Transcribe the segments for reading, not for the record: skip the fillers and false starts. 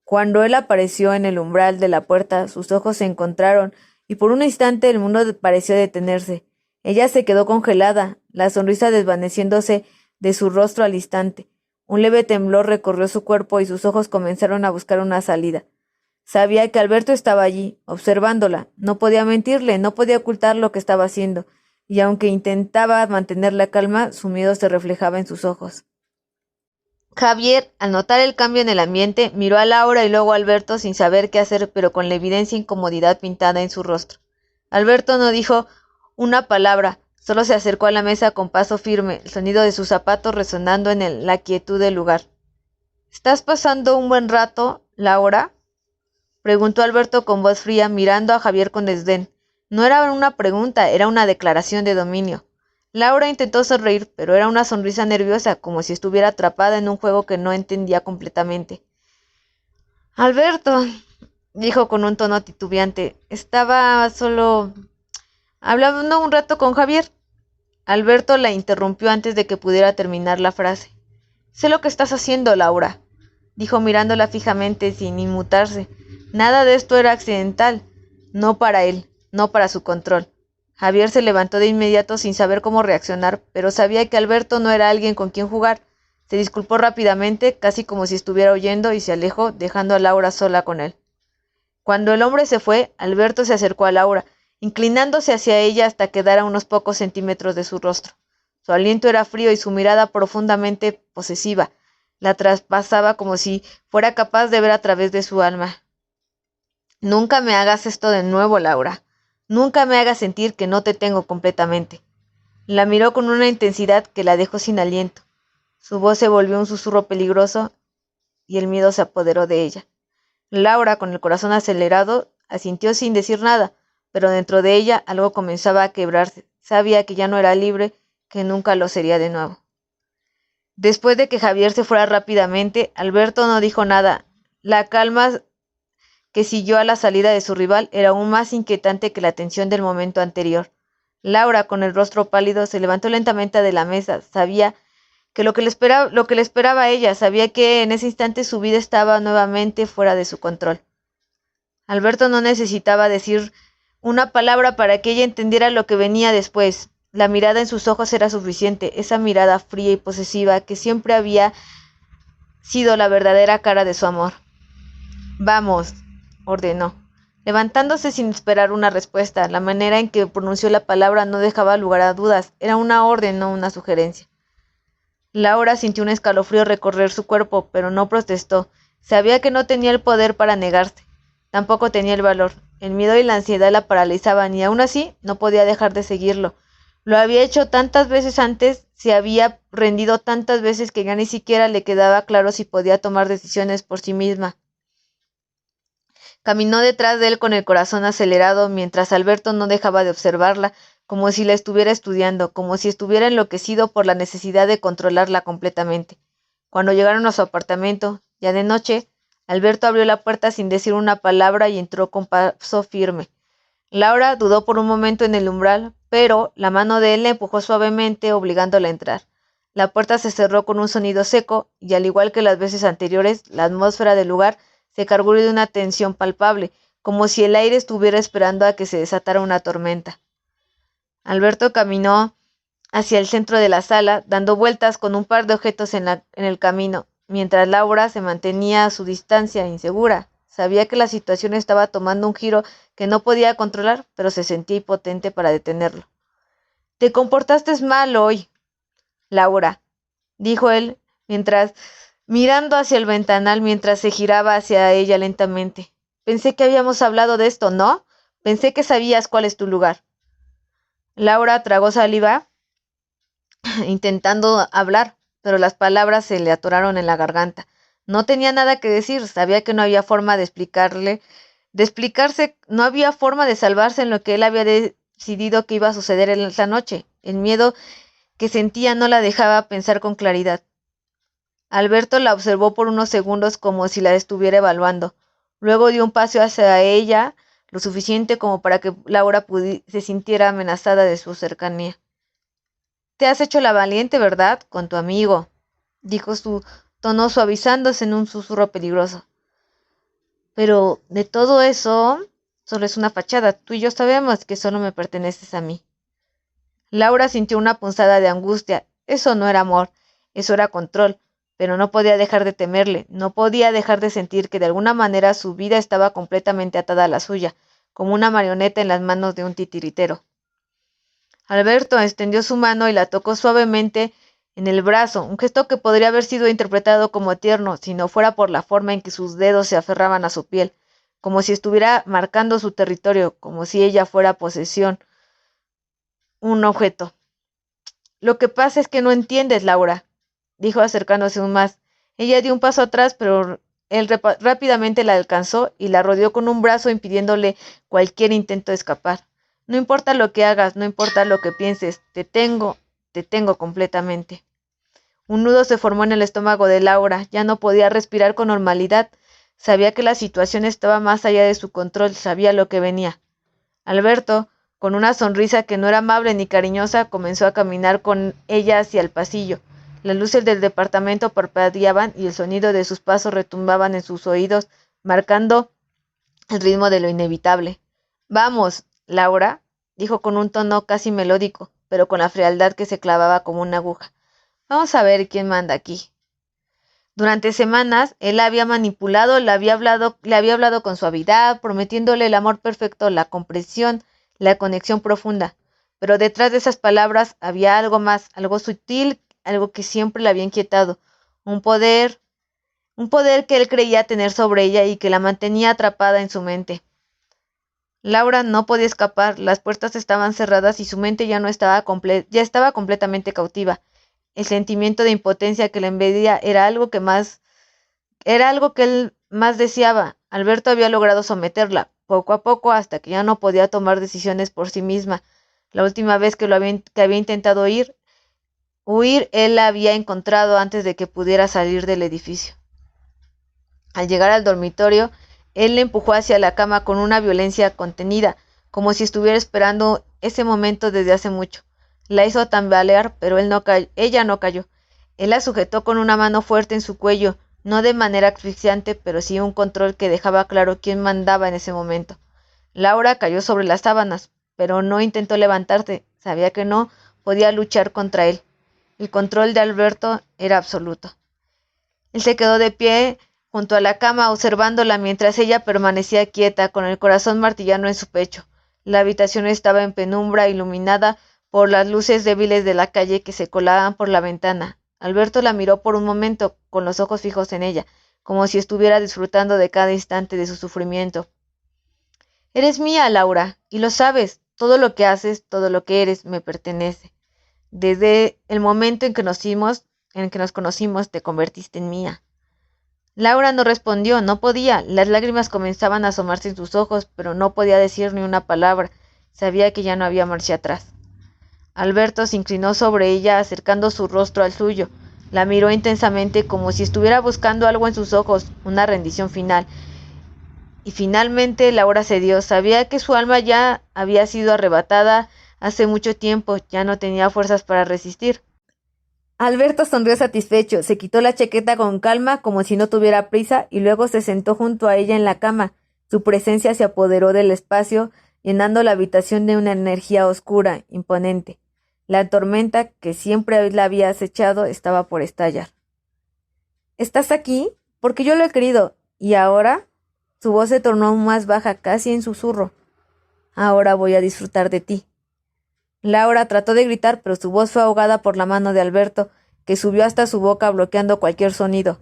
Cuando él apareció en el umbral de la puerta, sus ojos se encontraron y por un instante el mundo pareció detenerse. Ella se quedó congelada, la sonrisa desvaneciéndose de su rostro al instante. Un leve temblor recorrió su cuerpo y sus ojos comenzaron a buscar una salida. Sabía que Alberto estaba allí, observándola. No podía mentirle, no podía ocultar lo que estaba haciendo, y aunque intentaba mantener la calma, su miedo se reflejaba en sus ojos. Javier, al notar el cambio en el ambiente, miró a Laura y luego a Alberto sin saber qué hacer, pero con la evidencia incomodidad pintada en su rostro. Alberto no dijo una palabra, solo se acercó a la mesa con paso firme, el sonido de sus zapatos resonando en la quietud del lugar. ¿Estás pasando un buen rato, Laura? Preguntó Alberto con voz fría, mirando a Javier con desdén. No era una pregunta, era una declaración de dominio. Laura intentó sonreír, pero era una sonrisa nerviosa, como si estuviera atrapada en un juego que no entendía completamente. Alberto, dijo con un tono titubeante, estaba solo hablando un rato con Javier. Alberto la interrumpió antes de que pudiera terminar la frase. Sé lo que estás haciendo, Laura, dijo mirándola fijamente sin inmutarse. Nada de esto era accidental, no para él, no para su control. Javier se levantó de inmediato sin saber cómo reaccionar, pero sabía que Alberto no era alguien con quien jugar. Se disculpó rápidamente, casi como si estuviera huyendo, y se alejó, dejando a Laura sola con él. Cuando el hombre se fue, Alberto se acercó a Laura, inclinándose hacia ella hasta quedar a unos pocos centímetros de su rostro. Su aliento era frío y su mirada profundamente posesiva. La traspasaba como si fuera capaz de ver a través de su alma. Nunca me hagas esto de nuevo, Laura. Nunca me hagas sentir que no te tengo completamente. La miró con una intensidad que la dejó sin aliento. Su voz se volvió un susurro peligroso y el miedo se apoderó de ella. Laura, con el corazón acelerado, asintió sin decir nada, pero dentro de ella algo comenzaba a quebrarse. Sabía que ya no era libre, que nunca lo sería de nuevo. Después de que Javier se fuera rápidamente, Alberto no dijo nada. La calma que siguió a la salida de su rival era aún más inquietante que la tensión del momento anterior. Laura, con el rostro pálido, se levantó lentamente de la mesa. Sabía que lo que le esperaba a ella, sabía que en ese instante su vida estaba nuevamente fuera de su control. Alberto no necesitaba decir una palabra para que ella entendiera lo que venía después. La mirada en sus ojos era suficiente, esa mirada fría y posesiva que siempre había sido la verdadera cara de su amor. Vamos, ordenó, levantándose sin esperar una respuesta. La manera en que pronunció la palabra no dejaba lugar a dudas. Era una orden, no una sugerencia. Laura sintió un escalofrío recorrer su cuerpo, pero no protestó. Sabía que no tenía el poder para negarse. Tampoco tenía el valor. El miedo y la ansiedad la paralizaban y aún así no podía dejar de seguirlo. Lo había hecho tantas veces antes, se había rendido tantas veces que ya ni siquiera le quedaba claro si podía tomar decisiones por sí misma. Caminó detrás de él con el corazón acelerado, mientras Alberto no dejaba de observarla, como si la estuviera estudiando, como si estuviera enloquecido por la necesidad de controlarla completamente. Cuando llegaron a su apartamento, ya de noche, Alberto abrió la puerta sin decir una palabra y entró con paso firme. Laura dudó por un momento en el umbral, pero la mano de él la empujó suavemente, obligándola a entrar. La puerta se cerró con un sonido seco, y al igual que las veces anteriores, la atmósfera del lugar se cargó de una tensión palpable, como si el aire estuviera esperando a que se desatara una tormenta. Alberto caminó hacia el centro de la sala, dando vueltas con un par de objetos en el camino, mientras Laura se mantenía a su distancia, insegura. Sabía que la situación estaba tomando un giro que no podía controlar, pero se sentía impotente para detenerlo. «Te comportaste mal hoy, Laura», dijo él, mirando hacia el ventanal mientras se giraba hacia ella lentamente. «Pensé que habíamos hablado de esto, ¿no? Pensé que sabías cuál es tu lugar». Laura tragó saliva intentando hablar, pero las palabras se le atoraron en la garganta. No tenía nada que decir, sabía que no había forma de explicarse, no había forma de salvarse en lo que él había decidido que iba a suceder en esa noche. El miedo que sentía no la dejaba pensar con claridad. Alberto la observó por unos segundos como si la estuviera evaluando. Luego dio un paso hacia ella, lo suficiente como para que Laura se sintiera amenazada de su cercanía. «Te has hecho la valiente, ¿verdad? Con tu amigo», dijo su tono suavizándose en un susurro peligroso. Pero de todo eso, solo es una fachada. Tú y yo sabemos que solo me perteneces a mí. Laura sintió una punzada de angustia. Eso no era amor, eso era control. Pero no podía dejar de temerle, no podía dejar de sentir que de alguna manera su vida estaba completamente atada a la suya, como una marioneta en las manos de un titiritero. Alberto extendió su mano y la tocó suavemente en el brazo, un gesto que podría haber sido interpretado como tierno si no fuera por la forma en que sus dedos se aferraban a su piel, como si estuviera marcando su territorio, como si ella fuera posesión, un objeto. Lo que pasa es que no entiendes, Laura, dijo acercándose aún más. Ella dio un paso atrás, pero él rápidamente la alcanzó y la rodeó con un brazo impidiéndole cualquier intento de escapar. No importa lo que hagas, no importa lo que pienses, te tengo completamente. Un nudo se formó en el estómago de Laura, ya no podía respirar con normalidad. Sabía que la situación estaba más allá de su control, sabía lo que venía. Alberto, con una sonrisa que no era amable ni cariñosa, comenzó a caminar con ella hacia el pasillo. Las luces del departamento parpadeaban y el sonido de sus pasos retumbaban en sus oídos, marcando el ritmo de lo inevitable. Vamos, Laura, dijo con un tono casi melódico, pero con la frialdad que se clavaba como una aguja. Vamos a ver quién manda aquí. Durante semanas, él la había manipulado, le había hablado con suavidad, prometiéndole el amor perfecto, la comprensión, la conexión profunda. Pero detrás de esas palabras había algo más, algo sutil, algo que siempre la había inquietado, un poder que él creía tener sobre ella y que la mantenía atrapada en su mente. Laura no podía escapar, las puertas estaban cerradas y su mente ya estaba completamente cautiva. El sentimiento de impotencia que le invadía era algo que él más deseaba. Alberto había logrado someterla, poco a poco, hasta que ya no podía tomar decisiones por sí misma. La última vez que había intentado huir, él la había encontrado antes de que pudiera salir del edificio. Al llegar al dormitorio, él le empujó hacia la cama con una violencia contenida, como si estuviera esperando ese momento desde hace mucho. La hizo tambalear, pero ella no cayó. Él la sujetó con una mano fuerte en su cuello, no de manera asfixiante, pero sí un control que dejaba claro quién mandaba en ese momento. Laura cayó sobre las sábanas, pero no intentó levantarse. Sabía que no podía luchar contra él. El control de Alberto era absoluto. Él se quedó de pie junto a la cama observándola mientras ella permanecía quieta, con el corazón martillando en su pecho. La habitación estaba en penumbra, iluminada por las luces débiles de la calle que se colaban por la ventana. Alberto la miró por un momento, con los ojos fijos en ella, como si estuviera disfrutando de cada instante de su sufrimiento. Eres mía, Laura, y lo sabes. Todo lo que haces, todo lo que eres, me pertenece. Desde el momento en que nos conocimos, te convertiste en mía. Laura no respondió, no podía. Las lágrimas comenzaban a asomarse en sus ojos, pero no podía decir ni una palabra. Sabía que ya no había marcha atrás. Alberto se inclinó sobre ella, acercando su rostro al suyo. La miró intensamente, como si estuviera buscando algo en sus ojos, una rendición final. Y finalmente Laura cedió. Sabía que su alma ya había sido arrebatada hace mucho tiempo, ya no tenía fuerzas para resistir. Alberto sonrió satisfecho, se quitó la chaqueta con calma, como si no tuviera prisa, y luego se sentó junto a ella en la cama. Su presencia se apoderó del espacio, llenando la habitación de una energía oscura, imponente. La tormenta que siempre la había acechado estaba por estallar. ¿Estás aquí? Porque yo lo he querido. ¿Y ahora? Su voz se tornó aún más baja, casi en susurro. Ahora voy a disfrutar de ti. Laura trató de gritar, pero su voz fue ahogada por la mano de Alberto, que subió hasta su boca bloqueando cualquier sonido.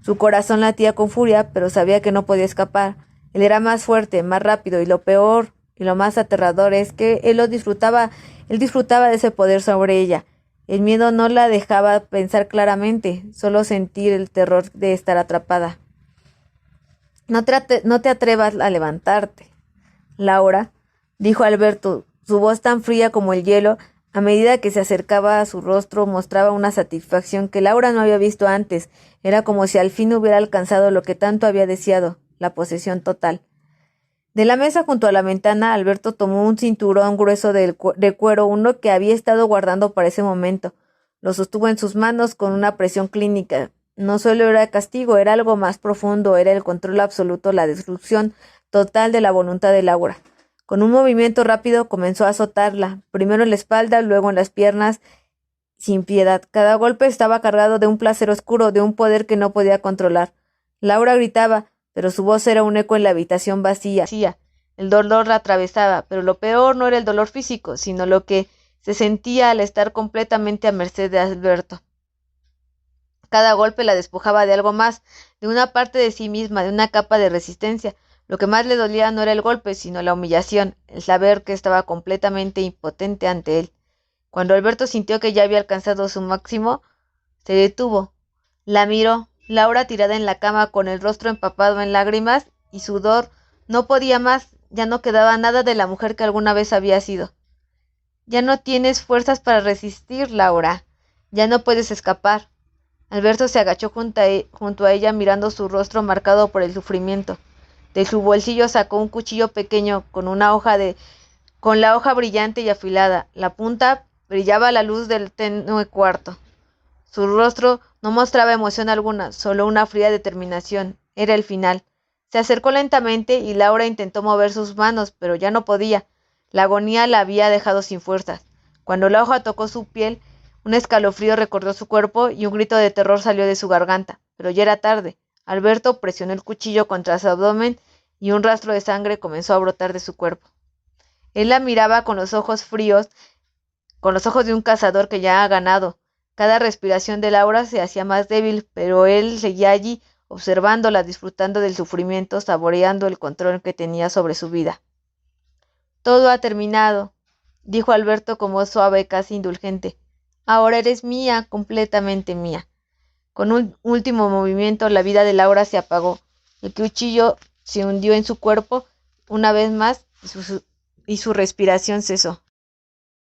Su corazón latía con furia, pero sabía que no podía escapar. Él era más fuerte, más rápido, y lo peor y lo más aterrador es que él disfrutaba de ese poder sobre ella. El miedo no la dejaba pensar claramente, solo sentir el terror de estar atrapada. No te atrevas a levantarte, Laura, dijo Alberto. Su voz tan fría como el hielo, a medida que se acercaba a su rostro, mostraba una satisfacción que Laura no había visto antes. Era como si al fin hubiera alcanzado lo que tanto había deseado, la posesión total. De la mesa junto a la ventana, Alberto tomó un cinturón grueso de cuero, uno que había estado guardando para ese momento. Lo sostuvo en sus manos con una presión clínica. No solo era castigo, era algo más profundo, era el control absoluto, la destrucción total de la voluntad de Laura. Con un movimiento rápido comenzó a azotarla, primero en la espalda, luego en las piernas, sin piedad. Cada golpe estaba cargado de un placer oscuro, de un poder que no podía controlar. Laura gritaba, pero su voz era un eco en la habitación vacía. El dolor la atravesaba, pero lo peor no era el dolor físico, sino lo que se sentía al estar completamente a merced de Alberto. Cada golpe la despojaba de algo más, de una parte de sí misma, de una capa de resistencia. Lo que más le dolía no era el golpe, sino la humillación, el saber que estaba completamente impotente ante él. Cuando Alberto sintió que ya había alcanzado su máximo, se detuvo. La miró, Laura tirada en la cama con el rostro empapado en lágrimas y sudor. No podía más, ya no quedaba nada de la mujer que alguna vez había sido. Ya no tienes fuerzas para resistir, Laura. Ya no puedes escapar. Alberto se agachó junto a ella mirando su rostro marcado por el sufrimiento. De su bolsillo sacó un cuchillo pequeño con la hoja brillante y afilada. La punta brillaba a la luz del tenue cuarto. Su rostro no mostraba emoción alguna, solo una fría determinación. Era el final. Se acercó lentamente y Laura intentó mover sus manos, pero ya no podía. La agonía la había dejado sin fuerzas. Cuando la hoja tocó su piel, un escalofrío recorrió su cuerpo y un grito de terror salió de su garganta. Pero ya era tarde. Alberto presionó el cuchillo contra su abdomen y un rastro de sangre comenzó a brotar de su cuerpo. Él la miraba con los ojos fríos, con los ojos de un cazador que ya ha ganado. Cada respiración de Laura se hacía más débil, pero él seguía allí, observándola, disfrutando del sufrimiento, saboreando el control que tenía sobre su vida. Todo ha terminado, dijo Alberto con voz suave, casi indulgente. Ahora eres mía, completamente mía. Con un último movimiento, la vida de Laura se apagó. El cuchillo se hundió en su cuerpo una vez más y su respiración cesó.